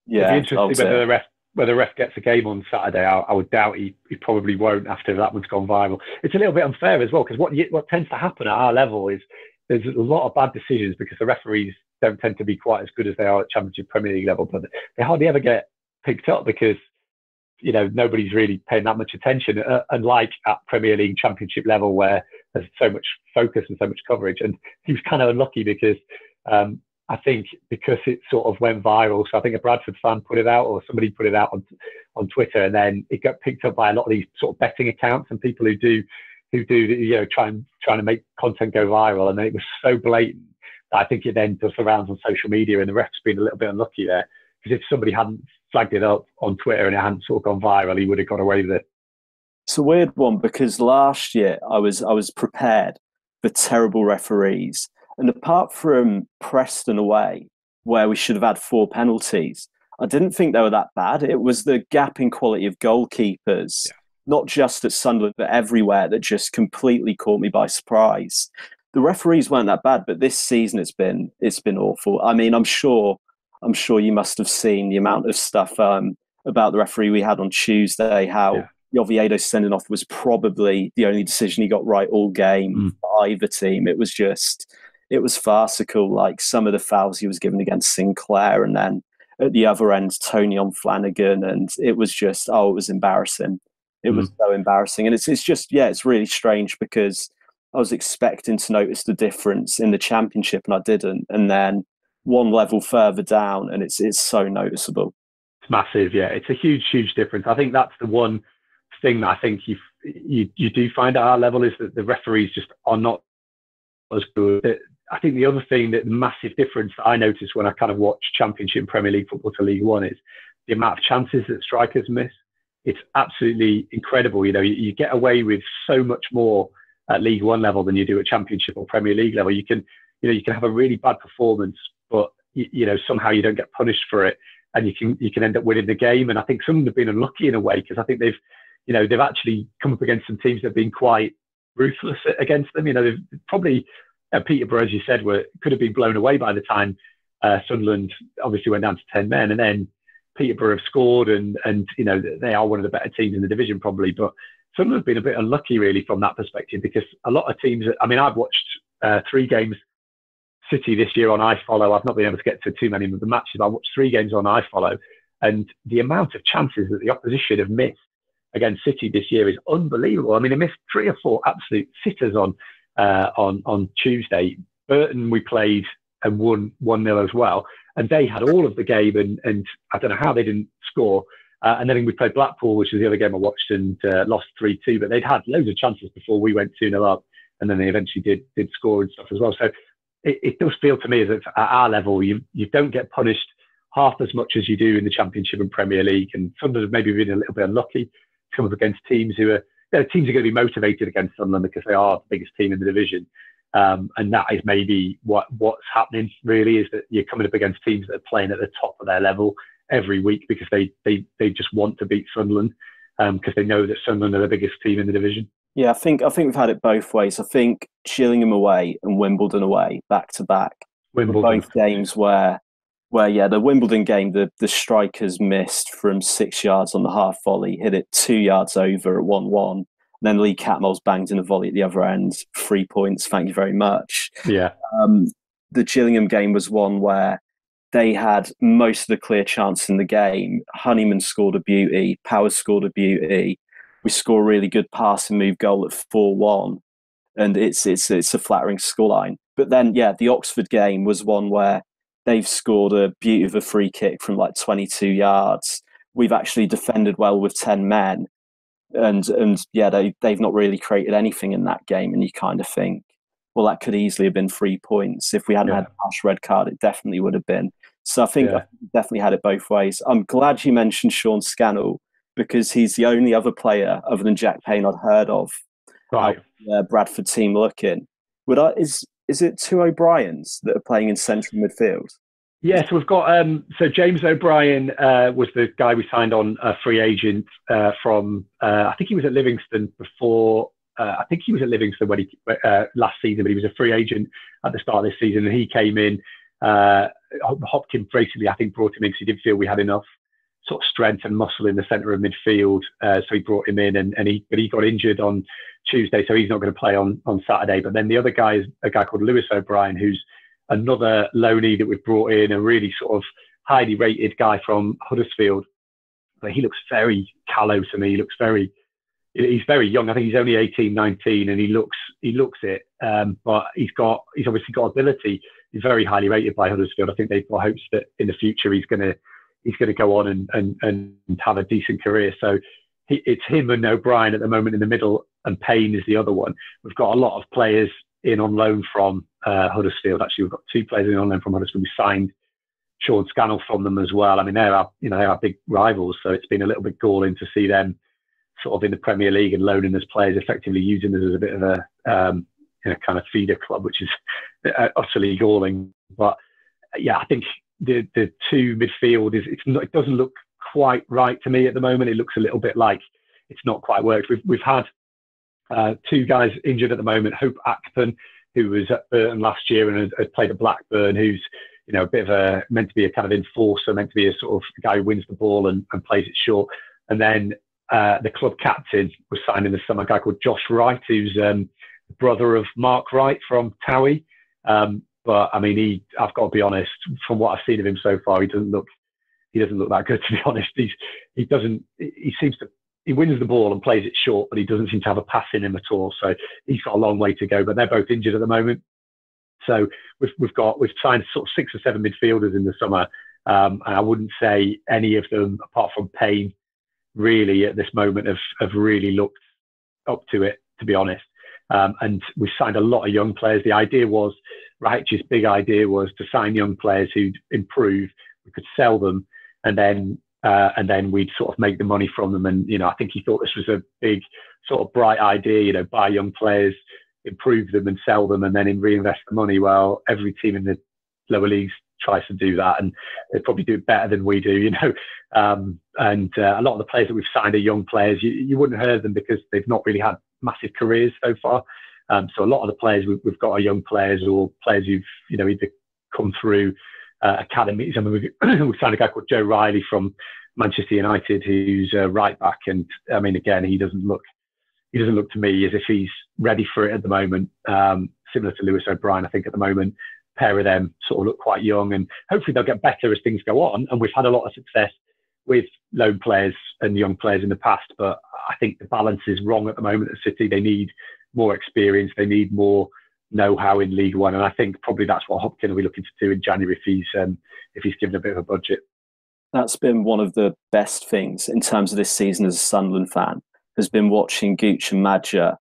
Yeah, it'd be interesting whether the ref gets a game on Saturday. I would doubt he probably won't after that one's gone viral. It's a little bit unfair as well, because what tends to happen at our level is there's a lot of bad decisions, because the referees don't tend to be quite as good as they are at Championship Premier League level, but they hardly ever get picked up, because nobody's really paying that much attention, unlike at Premier League Championship level, where there's so much focus and so much coverage. And he was kind of unlucky, because I think because it sort of went viral, so I think a Bradford fan put it out, or somebody put it out on Twitter, and then it got picked up by a lot of these sort of betting accounts and people who do trying to make content go viral. And then it was so blatant that I think it then does the rounds on social media, and the ref's been a little bit unlucky there, because if somebody hadn't flagged it up on Twitter and it hadn't sort of gone viral, he would have got away with it. It's a weird one, because last year I was prepared for terrible referees. And apart from Preston away, where we should have had 4 penalties, I didn't think they were that bad. It was the gap in quality of goalkeepers, not just at Sunderland, but everywhere, that just completely caught me by surprise. The referees weren't that bad, but this season it's been awful. I mean, I'm sure you must have seen the amount of stuff about the referee we had on Tuesday, how the Oviedo sending off was probably the only decision he got right all game for either team. It was farcical, like some of the fouls he was given against Sinclair, and then at the other end, Tony on Flanagan, and it was just, it was embarrassing. It was so embarrassing. And it's really strange, because I was expecting to notice the difference in the Championship, and I didn't. And then one level further down, and it's so noticeable. It's massive, yeah. It's a huge difference. I think that's the one thing that I think you do find at our level, is that the referees just are not as good. I think the other thing, that the massive difference that I noticed when I kind of watch Championship and Premier League football to League One, is the amount of chances that strikers miss. It's absolutely incredible. You get away with so much more at League One level than you do at Championship or Premier League level. You can have a really bad performance, but somehow you don't get punished for it, and you can end up winning the game. And I think some have been unlucky in a way, because I think they've actually come up against some teams that have been quite ruthless against them. They've probably, Peterborough, as you said, could have been blown away by the time Sunderland obviously went down to 10 men, and then Peterborough have scored, and they are one of the better teams in the division probably. But Sunderland have been a bit unlucky really from that perspective, because a lot of teams, I've watched 3 games City this year on iFollow. I've not been able to get to too many of the matches, but I watched 3 games on iFollow, and the amount of chances that the opposition have missed against City this year is unbelievable. I mean, they missed 3 or 4 absolute sitters on Tuesday. Burton we played and won 1-0 as well, and they had all of the game, and I don't know how they didn't score. And then we played Blackpool, which was the other game I watched, and lost 3-2. But they'd had loads of chances before we went 2-0 up, and then they eventually did score and stuff as well. So it does feel to me as if at our level, you don't get punished half as much as you do in the Championship and Premier League. And Sunderland have maybe been a little bit unlucky to come up against teams who are teams are going to be motivated against Sunderland because they are the biggest team in the division. And that is maybe what's happening, really, is that you're coming up against teams that are playing at the top of their level every week because they just want to beat Sunderland because they know that Sunderland are the biggest team in the division. Yeah, I think we've had it both ways. I think Gillingham away and Wimbledon away, back to back, both games where the Wimbledon game, the strikers missed from 6 yards on the half volley, hit it 2 yards over at 1-1. Then Lee Catmull's banged in a volley at the other end. 3 points, thank you very much. Yeah. The Gillingham game was one where they had most of the clear chance in the game. Honeyman scored a beauty. Powers scored a beauty. We score a really good passing move goal at 4-1. And it's a flattering scoreline. But then, the Oxford game was one where they've scored a beauty of a free kick from like 22 yards. We've actually defended well with 10 men. And they've not really created anything in that game, and you kind of think, well, that could easily have been 3 points. If we hadn't had a harsh red card, it definitely would have been. So I think I definitely had it both ways. I'm glad you mentioned Sean Scannell because he's the only other player other than Jack Payne I'd heard of. Right. How the Bradford team looking. Is it two O'Briens that are playing in central midfield? Yeah, so we've got James O'Brien was the guy we signed on a free agent from. I think he was at Livingston before. I think he was at Livingston when last season, but he was a free agent at the start of this season, and he came in. Hopkins basically, I think, brought him in because he did feel we had enough sort of strength and muscle in the centre of midfield, so he brought him in, and he got injured on Tuesday, so he's not going to play on Saturday. But then the other guy is a guy called Lewis O'Brien, who's another loanee that we've brought in, a really sort of highly rated guy from Huddersfield. But he looks very callow to me. He's very young. I think he's only 18, 19, and he looks it. But he's obviously got ability. He's very highly rated by Huddersfield. I think they've got hopes that in the future he's going to go on and have a decent career. So it's him and O'Brien at the moment in the middle, and Payne is the other one. We've got a lot of players in on loan from Huddersfield. Actually, we've got 2 players in on loan from Huddersfield. We signed Sean Scannell from them as well. I mean, they are big rivals, so it's been a little bit galling to see them sort of in the Premier League and loaning as players, effectively using us as a bit of a kind of feeder club, which is utterly galling. But I think the 2 midfield it doesn't look quite right to me at the moment. It looks a little bit like it's not quite worked. We've had 2 guys injured at the moment. Hope Akpan, who was at Burton last year and had played at Blackburn, who's a bit of meant to be a kind of enforcer, meant to be a sort of guy who wins the ball and plays it short. And then the club captain was signed in the summer, a guy called Josh Wright, who's brother of Mark Wright from Towie. But I mean, I've got to be honest, from what I've seen of him so far, he doesn't look that good, to be honest. He wins the ball and plays it short, but he doesn't seem to have a pass in him at all. So he's got a long way to go, but they're both injured at the moment. So we've signed sort of 6 or 7 midfielders in the summer. And I wouldn't say any of them, apart from Payne, really at this moment have really looked up to it, to be honest. And we signed a lot of young players. The idea was, Rahić's big idea was to sign young players who'd improve. We could sell them, and then we'd sort of make the money from them. And, I think he thought this was a big sort of bright idea, buy young players, improve them and sell them, and then reinvest the money. Well, every team in the lower leagues tries to do that, and they probably do it better than we do, And a lot of the players that we've signed are young players. You wouldn't have heard them because they've not really had massive careers so far. So a lot of the players we've got are young players, or players who've either come through academies. I mean, we signed a guy called Joe Riley from Manchester United, who's a right back, and I mean, again, he doesn't look to me as if he's ready for it at the moment. Similar to Lewis O'Brien, I think at the moment, a pair of them sort of look quite young, and hopefully they'll get better as things go on. And we've had a lot of success with loan players and young players in the past, but I think the balance is wrong at the moment at City. They need more experience, they need more know-how in League One, and I think probably that's what Hopkins will be looking to do in January if he's given a bit of a budget. That's been one of the best things in terms of this season as a Sunderland fan, has been watching Gooch and Madger.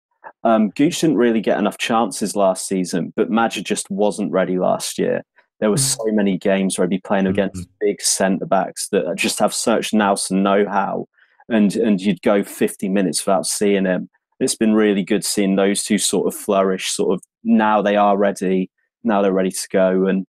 Gooch didn't really get enough chances last season, but Madger just wasn't ready last year. There were so many games where he'd be playing against big centre-backs that just have such nous and know-how, and you'd go 50 minutes without seeing him. it's been really good seeing those two sort of flourish. Sort of now they are ready. Now they're ready to go, and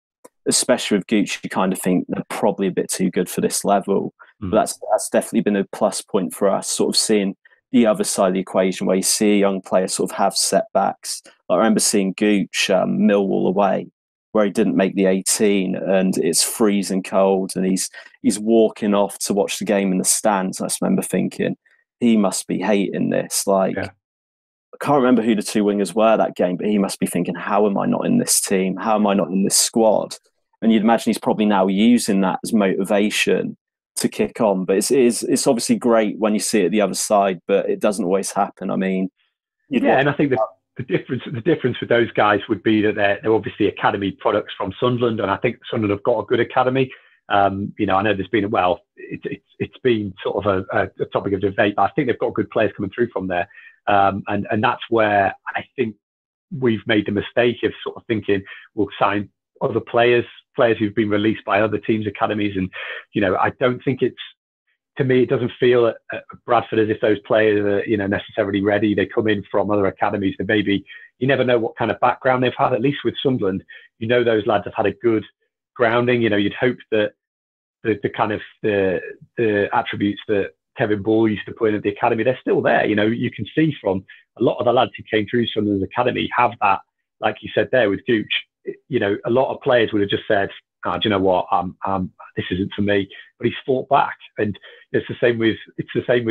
especially with Gooch, you kind of think they're probably a bit too good for this level. But that's definitely been a plus point for us, sort of seeing the other side of the equation where you see a young player sort of have setbacks. I remember seeing Gooch Millwall away, where he didn't make the 18 and it's freezing cold and he's walking off to watch the game in the stands. I just remember thinking, he must be hating this. Like, I can't remember who the two wingers were that game, but he must be thinking, how am I not in this team? How am I not in this squad? And you'd imagine he's probably now using that as motivation to kick on. But it's obviously great when you see it the other side, but it doesn't always happen. I mean, and I think the difference with those guys would be that they're obviously academy products from Sunderland, and I think Sunderland have got a good academy. I know there's been it's been sort of a topic of debate, but I think they've got good players coming through from there, and that's where I think we've made the mistake of sort of thinking we'll sign other players who've been released by other teams' academies, and I don't think to me, it doesn't feel at Bradford as if those players are, necessarily ready. They come in from other academies. They maybe, you never know what kind of background they've had. At least with Sunderland, those lads have had a good grounding. You'd hope that the kind of the attributes that Kevin Ball used to put in at the academy, they're still there. You can see from a lot of the lads who came through Sunderland's academy have that, like you said there with Gooch. A lot of players would have just said, do you know what? This isn't for me. But he's fought back, and it's the same with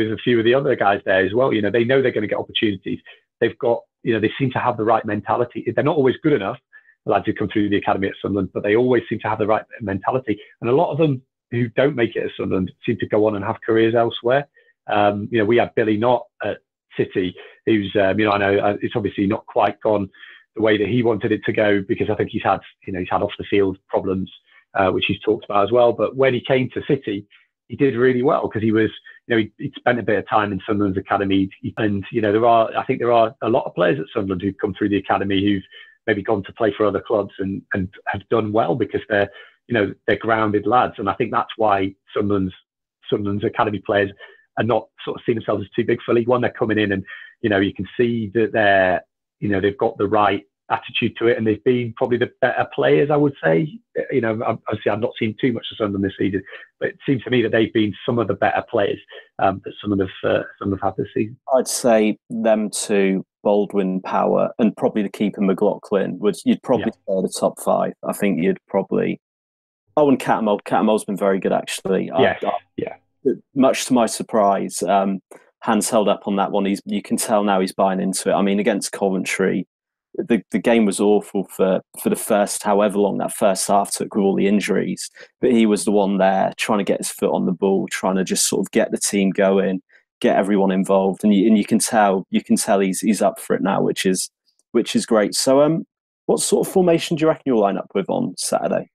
a few of the other guys there as well. They know they're going to get opportunities. They've got, they seem to have the right mentality. They're not always good enough, the lads who come through the academy at Sunderland, but they always seem to have the right mentality. And a lot of them who don't make it at Sunderland seem to go on and have careers elsewhere. We had Billy Knott at City, who's, I know it's obviously not quite gone the way that he wanted it to go, because I think he's had off the field problems, which he's talked about as well. But when he came to City, he did really well because he was, he'd spent a bit of time in Sunderland's academy, and there are a lot of players at Sunderland who've come through the academy who've maybe gone to play for other clubs and have done well because they're grounded lads. And I think that's why Sunderland's academy players are not sort of seeing themselves as too big for League One. They're coming in and you can see that they've got the right attitude to it, and they've been probably the better players, I would say. Obviously I've not seen too much of Sunderland this season, but it seems to me that they've been some of the better players that some have had this season. I'd say them two, Baldwin, Power, and probably the keeper McLaughlin, you'd probably say the top five. I think you'd probably... Oh, and Catamol's been very good, actually. Yeah. Much to my surprise, hands held up on that one. You can tell now he's buying into it. I mean, against Coventry, the game was awful for the first, however long that first half took with all the injuries. But he was the one there trying to get his foot on the ball, trying to just sort of get the team going, get everyone involved, and you can tell he's up for it now, which is great. So, what sort of formation do you reckon you'll line up with on Saturday?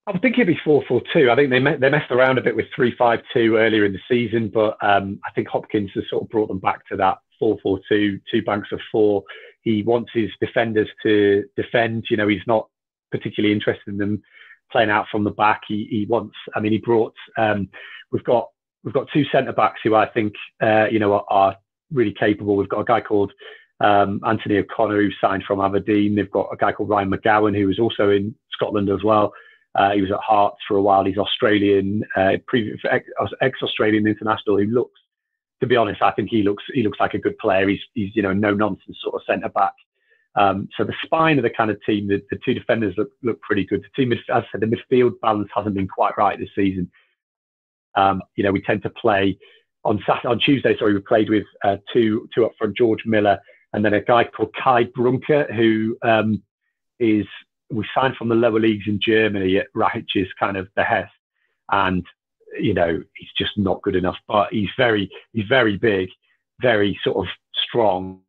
I think it'd be 4-4-2. I think they messed around a bit with 3-5-2 earlier in the season, but I think Hopkins has sort of brought them back to that 4-4-2, two banks of four. He wants his defenders to defend. He's not particularly interested in them playing out from the back. He wants. I mean, he brought. We've got two centre backs who I think are really capable. We've got a guy called Anthony O'Connor who signed from Aberdeen. They've got a guy called Ryan McGowan who was also in Scotland as well. He was at Hearts for a while. He's Australian, ex-Australian international. Who looks, to be honest, I think he looks like a good player. He's no nonsense sort of centre back. So the spine of the kind of team, the two defenders look pretty good. The team, as I said, the midfield balance hasn't been quite right this season. We tend to play on Tuesday. Sorry, we played with two up front, George Miller, and then a guy called Kai Brunker, who we signed from the lower leagues in Germany at Rahić's kind of behest, and he's just not good enough. But he's very big, very sort of strong.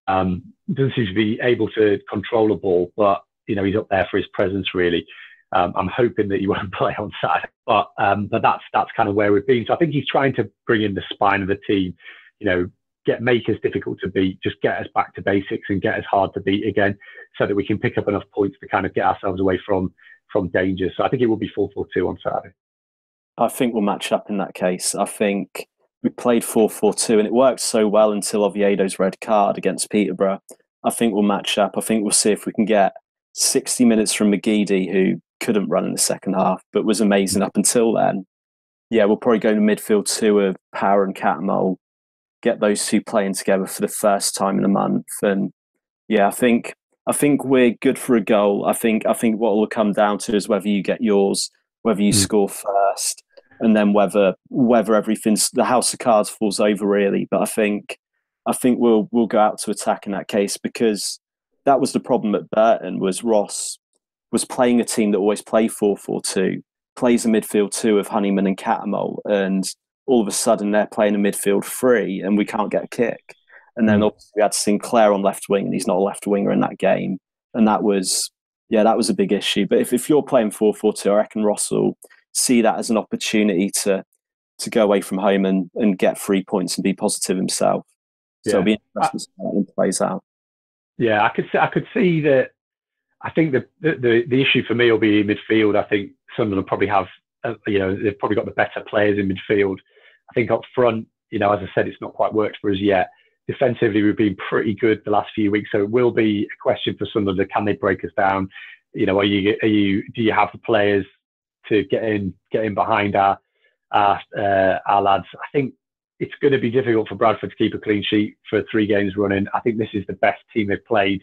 Doesn't seem to be able to control a ball, but he's up there for his presence really. I'm hoping that he won't play on Saturday, but that's kind of where we've been. So I think he's trying to bring in the spine of the team, make us difficult to beat, just get us back to basics and get us hard to beat again, so that we can pick up enough points to kind of get ourselves away from danger. So I think it will be 4-4-2 on Saturday. I think we'll match up in that case. I think we played 4-4-2, and it worked so well until Oviedo's red card against Peterborough. I think we'll match up. I think we'll see if we can get 60 minutes from McGeady, who couldn't run in the second half, but was amazing up until then. Yeah, we'll probably go to midfield two of Power and Catmull, get those two playing together for the first time in a month. And yeah, I think we're good for a goal. I think what will come down to is whether you get yours, whether you score first, and then whether everything's the house of cards falls over really. But I think we'll go out to attack in that case, because that was the problem at Burton. Was Ross was playing a team that always play 4-4-2, plays a midfield two of Honeyman and Catmull, and all of a sudden they're playing a midfield three and we can't get a kick. And then obviously we had Sinclair on left wing, and he's not a left winger in that game. And that was a big issue. But if you're playing 4-4-2, I reckon Ross will see that as an opportunity to go away from home and get 3 points and be positive himself. So it'll be interesting to see how it plays out. Yeah, I could see that. I think the issue for me will be midfield. I think Sunderland will probably have, they've probably got the better players in midfield. I think up front, as I said, it's not quite worked for us yet. Defensively, we've been pretty good the last few weeks, so it will be a question for Sunderland: can they break us down? Do you have the players to get in behind our lads? I think it's going to be difficult for Bradford to keep a clean sheet for 3 games running. I think this is the best team they've played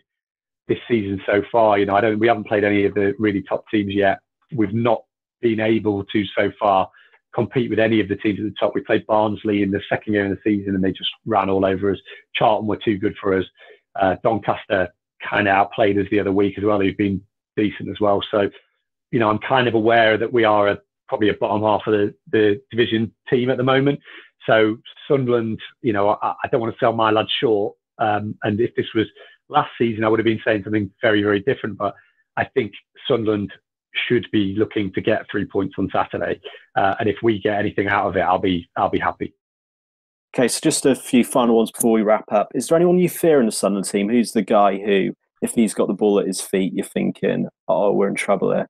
this season so far. We haven't played any of the really top teams yet. We've not been able to so far compete with any of the teams at the top. We played Barnsley in the second game of the season and they just ran all over us. Charlton were too good for us. Doncaster kind of outplayed us the other week as well. They've been decent as well. So, I'm kind of aware that we are probably a bottom half of the division team at the moment. So Sunderland, I don't want to sell my lads short. And if this was last season, I would have been saying something very, very different. But I think Sunderland should be looking to get 3 points on Saturday. And if we get anything out of it, I'll be happy. Okay, so just a few final ones before we wrap up. Is there anyone you fear in the Sunderland team? Who's the guy who, if he's got the ball at his feet, you're thinking, oh, we're in trouble here?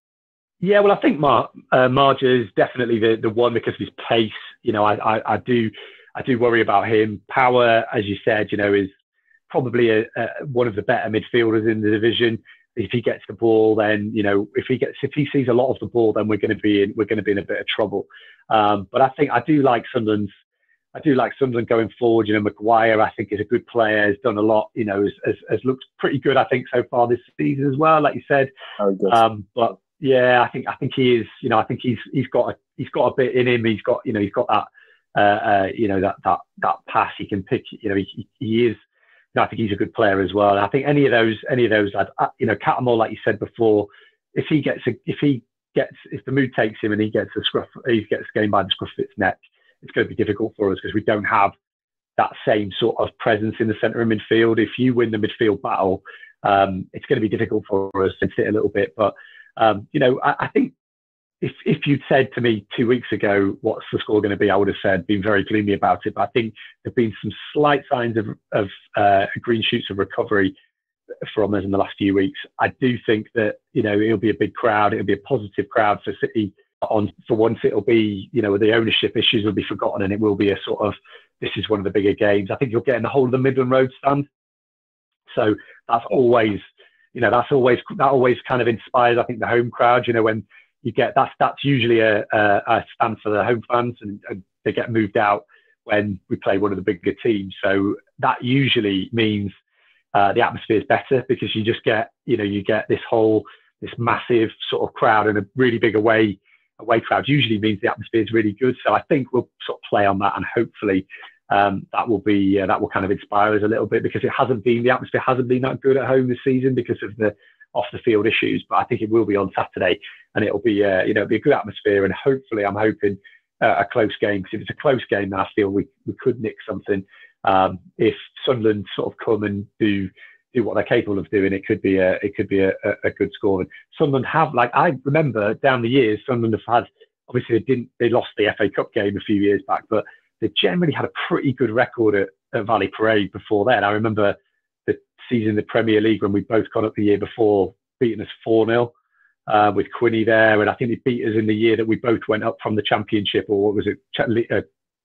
Yeah, well, I think Marge is definitely the one because of his pace. I do worry about him. Power, as you said, is probably one of the better midfielders in the division. If he gets the ball, then if he sees a lot of the ball, then we're going to be in a bit of trouble. But I do like Sunderland going forward. Maguire, I think, is a good player. Has done a lot. Has looked pretty good. I think so far this season as well, like you said. But yeah, I think he is. I think he's got a bit in him. He's got that that pass he can pick. He is. I think he's a good player as well. And I think any of those, Catmull, like you said before, if the mood takes him and he gets game by the scruff of its neck, it's going to be difficult for us because we don't have that same sort of presence in the centre of midfield. If you win the midfield battle, it's going to be difficult for us to sit a little bit. But I think if you'd said to me 2 weeks ago, what's the score going to be, I would have been very gloomy about it. But I think there've been some slight signs of green shoots of recovery from us in the last few weeks. I do think that, it'll be a big crowd. It'll be a positive crowd for City. For once, it'll be, the ownership issues will be forgotten and it will be a sort of, this is one of the bigger games. I think you'll get in the whole of the Midland Road stand. So that's always, that always kind of inspires, I think, the home crowd, when you get that's usually a stand for the home fans, and they get moved out when we play one of the bigger teams. So that usually means the atmosphere is better because you just get this massive sort of crowd, and a really big away crowd usually means the atmosphere is really good. So I think we'll sort of play on that, and hopefully that will kind of inspire us a little bit, because the atmosphere hasn't been that good at home this season because of the off the field issues. But I think it will be on Saturday, and it'll be it'll be a good atmosphere, and hopefully I'm hoping a close game, because if it's a close game, then I feel we could nick something. If Sunderland sort of come and do what they're capable of doing, it could be a good score. And Sunderland have, I remember down the years, Sunderland have had, obviously they lost the FA Cup game a few years back, but they generally had a pretty good record at Valley Parade before then. I remember the season in the Premier League when we both got up the year before, beating us 4-0 with Quinny there, and I think they beat us in the year that we both went up from the Championship, or what was it,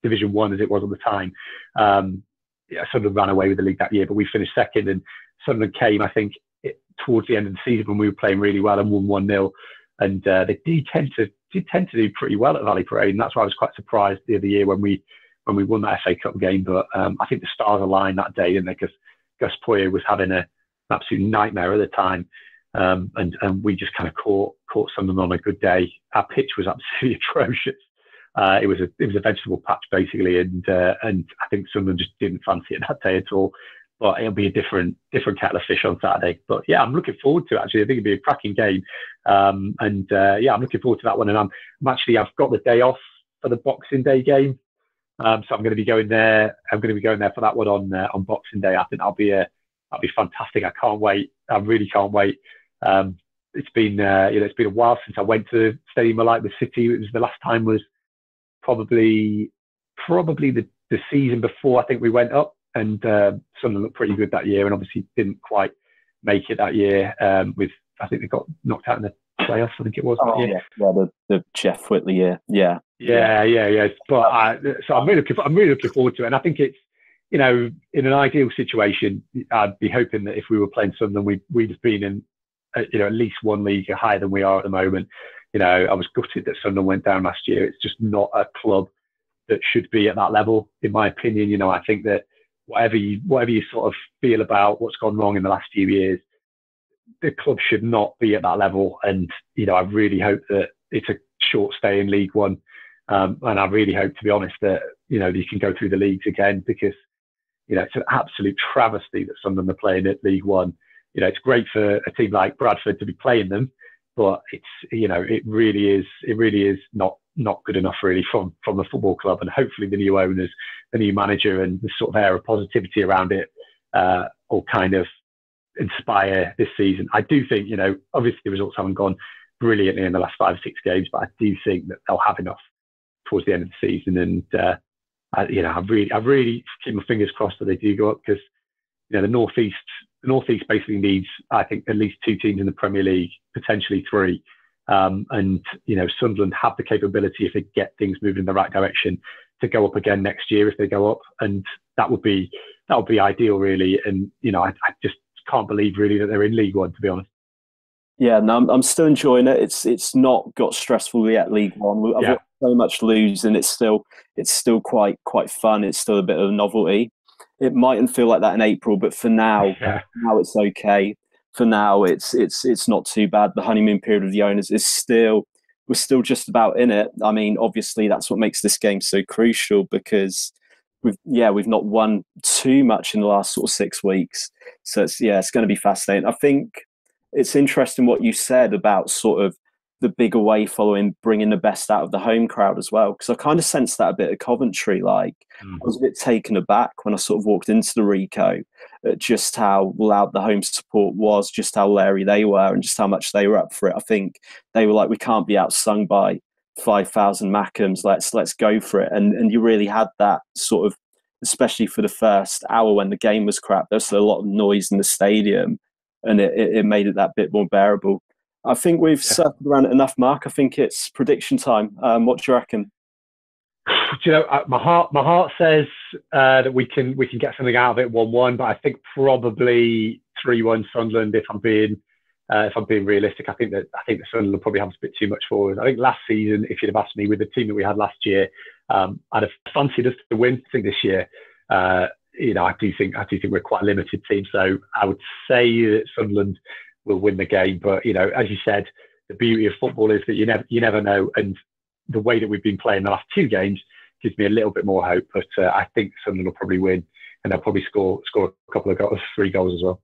Division 1 as it was at the time. Sunderland ran away with the league that year, but we finished second, and Sunderland came, I think, towards the end of the season when we were playing really well and won 1-0. And they did tend to do pretty well at Valley Parade, and that's why I was quite surprised the other year when we won that FA Cup game. But I think the stars aligned that day, didn't they? Because Gus Poyet was having an absolute nightmare at the time, and we just kind of caught Sunderland on a good day. Our pitch was absolutely atrocious. It was a vegetable patch basically, and I think Sunderland just didn't fancy it that day at all. But it'll be a different kettle of fish on Saturday. But yeah, I'm looking forward to it. Actually, I think it'll be a cracking game. Yeah, I'm looking forward to that one. And I've got the day off for the Boxing Day game, so I'm going to be going there. I'm going to be going there for that one on Boxing Day. I think that'll be fantastic. I can't wait. I really can't wait. It's been it's been a while since I went to the stadium like the City. It was the last time was probably the season before I think we went up. And Sunderland looked pretty good that year, and obviously didn't quite make it that year. I think they got knocked out in the playoffs. I think it was that year. Yeah, the Jeff Whitley year. Yeah. But so I'm really looking forward to it, and I think it's, in an ideal situation, I'd be hoping that if we were playing Sunderland, we'd have been in, at least one league higher than we are at the moment. I was gutted that Sunderland went down last year. It's just not a club that should be at that level, in my opinion. I think that whatever you sort of feel about what's gone wrong in the last few years, the club should not be at that level. And, I really hope that it's a short stay in League One. And I really hope, to be honest, that, you can go through the leagues again, because, it's an absolute travesty that Sunderland are playing at League One. It's great for a team like Bradford to be playing them, but it's, it really is not good enough really from the football club. And hopefully the new owners, the new manager, and the sort of air of positivity around it will kind of inspire this season. I do think, obviously the results haven't gone brilliantly in the last 5 or 6 games, but I do think that they'll have enough towards the end of the season. And I really keep my fingers crossed that they do go up, because the Northeast basically needs, I think, at least 2 teams in the Premier League, potentially 3. And Sunderland have the capability, if they get things moving in the right direction, to go up again next year if they go up, and that would be ideal really. And I just can't believe really that they're in League One, to be honest. Yeah, no, I'm still enjoying it. It's not got stressful yet, League One. I've got so much to lose, and it's still quite fun. It's still a bit of a novelty. It mightn't feel like that in April, but for now, now it's okay. For now, it's not too bad. The honeymoon period of the owners we're still just about in it. I mean, obviously that's what makes this game so crucial, because we've not won too much in the last sort of 6 weeks. So it's going to be fascinating. I think it's interesting what you said about sort of the big away following bringing the best out of the home crowd as well, because I kind of sensed that a bit at Coventry. I was a bit taken aback when I sort of walked into the Rico at just how loud the home support was, just how leery they were, and just how much they were up for it. I think they were like, we can't be outsung by 5,000 Mackhams, let's go for it. And you really had that sort of, especially for the first hour when the game was crap, there was a lot of noise in the stadium, and it made it that bit more bearable. I think we've circled around it enough, Mark. I think it's prediction time. What do you reckon? My heart says that we can get something out of it, 1-1, but I think probably 3-1 Sunderland. If I'm being realistic, I think that Sunderland will probably have a bit too much forward. I think last season, if you'd have asked me with the team that we had last year, I'd have fancied us to win. I think this year, I do think we're quite a limited team, so I would say that Sunderland will win the game. But as you said, the beauty of football is that you never know, and the way that we've been playing the last 2 games gives me a little bit more hope. But I think Sunderland will probably win, and they'll probably score a couple of 3 goals as well.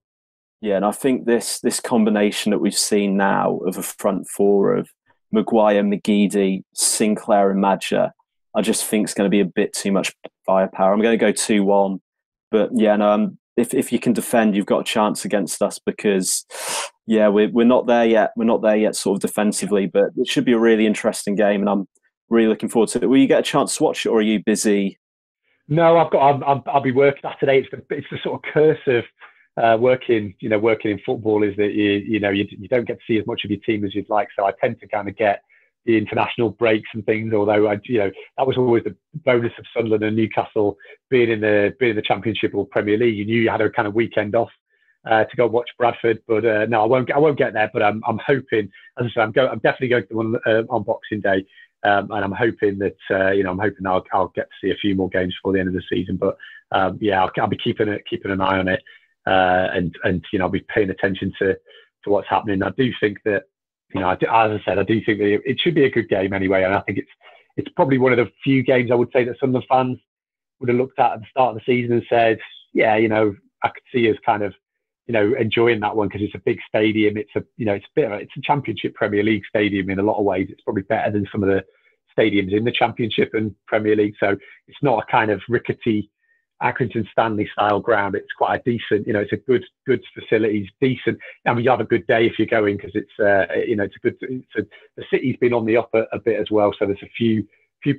Yeah, and I think this combination that we've seen now of a front 4 of Maguire, McGeady, Sinclair and Madger, I just think it's going to be a bit too much firepower. I'm going to go 2-1. But yeah, no, if you can defend, you've got a chance against us, because we're not there yet. We're not there yet sort of defensively, but it should be a really interesting game, and I'm really looking forward to it. Will you get a chance to watch it, or are you busy? No, I'll be working Saturday. It's the sort of curse of working in football, is that you don't get to see as much of your team as you'd like. So I tend to kind of get the international breaks and things. Although that was always the bonus of Sunderland and Newcastle being in the Championship or Premier League. You knew you had a kind of weekend off to go watch Bradford. But no, I won't get there. But I'm hoping, as I said, I'm definitely going to one on Boxing Day, and I'm hoping that I'll get to see a few more games before the end of the season. But I'll be keeping an eye on it, and I'll be paying attention to what's happening. I do think that, as I said, I do think that it should be a good game anyway, and I think it's probably one of the few games I would say that some of the fans would have looked at the start of the season and said, yeah, I could see us kind of, enjoying that one because it's a big stadium. It's a Championship Premier League stadium in a lot of ways. It's probably better than some of the stadiums in the Championship and Premier League. So it's not a kind of rickety Accrington Stanley style ground. It's quite a decent, it's a good facilities, decent. I mean, you have a good day if you're going because it's the city's been on the up a bit as well. So there's a few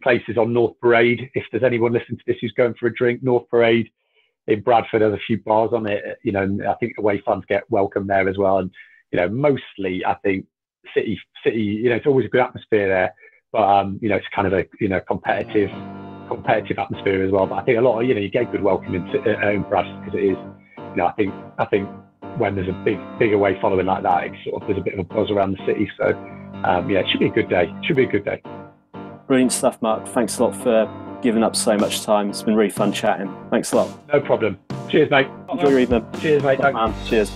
places on North Parade. If there's anyone listening to this who's going for a drink, North Parade in Bradford has a few bars on it. And I think away fans get welcome there as well. And mostly I think City, it's always a good atmosphere there. But it's kind of a competitive atmosphere as well. But I think a lot of you get a good welcome in Bradford because it is. I think when there's a big away following like that, there's a bit of a buzz around the city. So it should be a good day. Brilliant stuff, Mark. Thanks a lot for giving up so much time. It's been really fun chatting. Thanks a lot. No problem. Cheers, mate. Enjoy your evening. Cheers, mate. Thanks, man. Cheers.